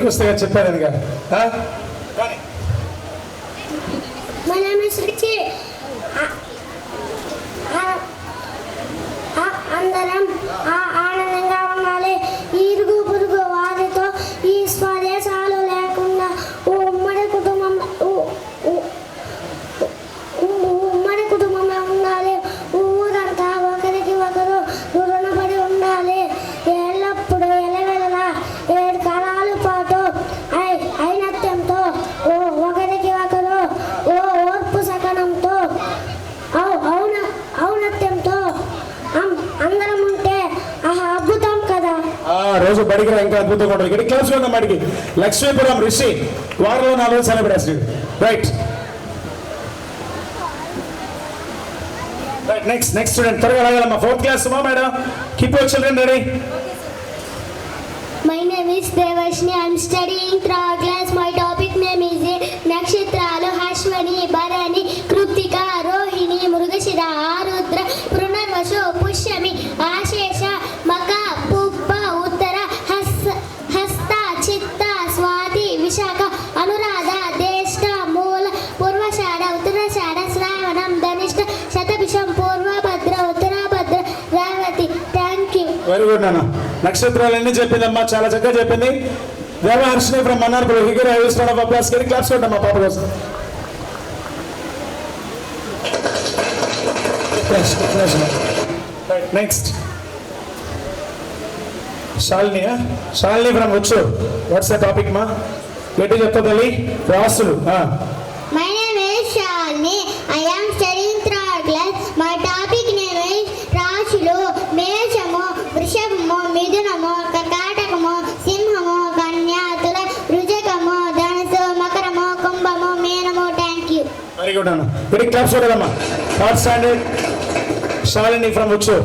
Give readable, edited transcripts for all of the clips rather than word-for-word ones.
వస్తాగా చెప్పాను అదిగా. My name is Richi. అందరం ఆనందంగా ఉండాలి. ఇరుగు పొరుగు వారితో ఈ స్వదేశాలు లేకుండా ఉమ్మడి కుటుంబంలో ఉండాలి. ఊరంతా ఒకరికి ఒకరు రుణపడి ఉండాలి. ఎల్లప్పుడూ ఎలవెలలా 7 కాలాల పాటు ఐనత్యంతో ఒకరికి ఒకరు ఓర్పు సకనంతో ఔన్నత్యంతో అందరం ఉంటే అద్భుతం కదా. రోజు బడికి ఇంకా అద్భుతంగా ఉంటుంది. ఇక్కడ క్లాస్ ఉందాం బడికి. లక్ష్మీపురం ఋషి వారిలో 4 celebration. Right right next student త్వరగా రాయాలమ్మా. 4th క్లాస్ మా madam. Keep your children ready. My name is Devashni. I am studying 3rd class. My topic name is Nakshatralu Ashwani Bharani Kritika Rohini Mrugashira Arudra Pranarvashu Pushyami Ashesha Maka Puppa Uttara Hasta Chitta Swati Vishaka Anuradha Deshta Moola Purvashada Uttarashada Shravanam Dhanishta Shatabisham Purvabhadra Uttarabhadra Ravati. Thank you. Very good నాన్న. నక్షత్రాలన్నీ చెప్పిందమ్మా, చాలా చక్కగా చెప్పింది. Devaharshini from Mannarpuram. Higher I will start off class కి claps కొట్టమ్మా పాప కోసం. రైట్ నెక్స్ట్ శాలిని ఫ్రమ్ వచ్చు. వాట్స్ ద టాపిక్ మా? ఏంటి చెప్తా తల్లి? రాసులు. My name is Shalini. I am studying 3rd class. My topic name is రాశులు. మేషము, వృషభము, మిథునము, కర్కాటకము, సింహము, కన్యా, తుల, వృశ్చికము, ధనుసు, మకరము, కుంభము, మీనము. Thank you. వెరీ గుడ్ అన్న. వెరీ క్లాప్స్ కొడదమ్మా. 3rd స్టాండర్డ్ శాలిని ఫ్రమ్ వచ్చు.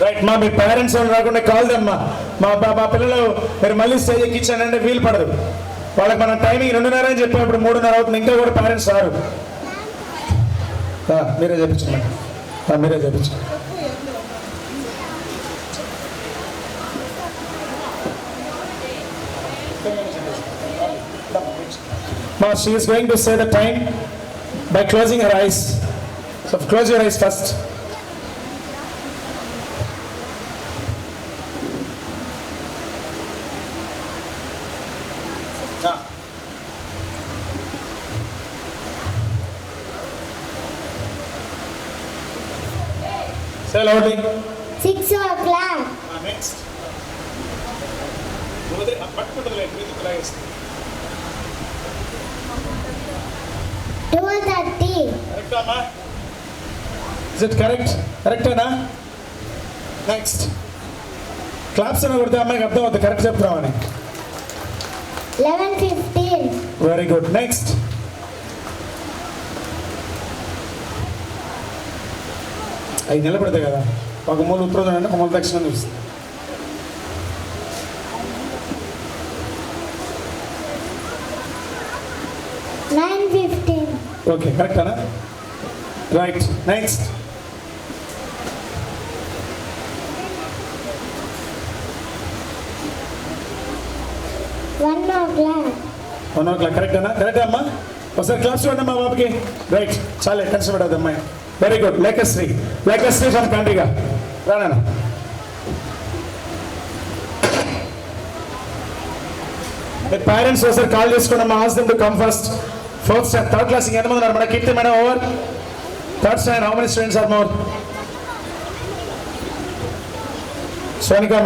రైట్ మా మీ పేరెంట్స్ రాకుండా కాల్ దమ్మా. మా పిల్లలు మీరు మళ్ళీ స్టేజ్ ఎక్కించానంటే వీలు పడదు. వాళ్ళకి మన టైమింగ్ 2:30 అని చెప్పినప్పుడు 3:30 అవుతుంది. ఇంకా కూడా పేరెంట్స్ రారు. మీరే చెప్పించండి. మీరే చెప్పించండి. Ma, she is going to say the time by closing her eyes. So close your eyes first. Say loudly. 6 o'clock. Next. 2:30. Correct, Amma? Is it correct? Correct, Anna? Next. Claps ana koduthe ammayiki ardham avutadi correct cheptavani. 11:15. Very good. Next. అవి నిలబడతాయి కదా. ఒక మూల ఉత్తరం అంటే ఒక మూల దక్షిణం చూస్తుంది. 9:15. ఓకే కరెక్ట్ అనా? Right next. 1 o'clock. 1 o'clock correct అనా? కరెక్ట్ అమ్మా. ఒకసారి క్లాస్ చూడండి మా బాబుకి. రైట్ చాలా కష్టపడదు అమ్మాయి. Very good. Lekhashri from Kandriga రానా. మీ పేరెంట్స్ ఒకసారి కాల్ చేసుకోండి అమ్మా. Ask them to come first. 4th standard 3rd class ఎంతమంది ఉన్నారు? మన Keerthi madam over. 3rd standard how many students are more? Sonika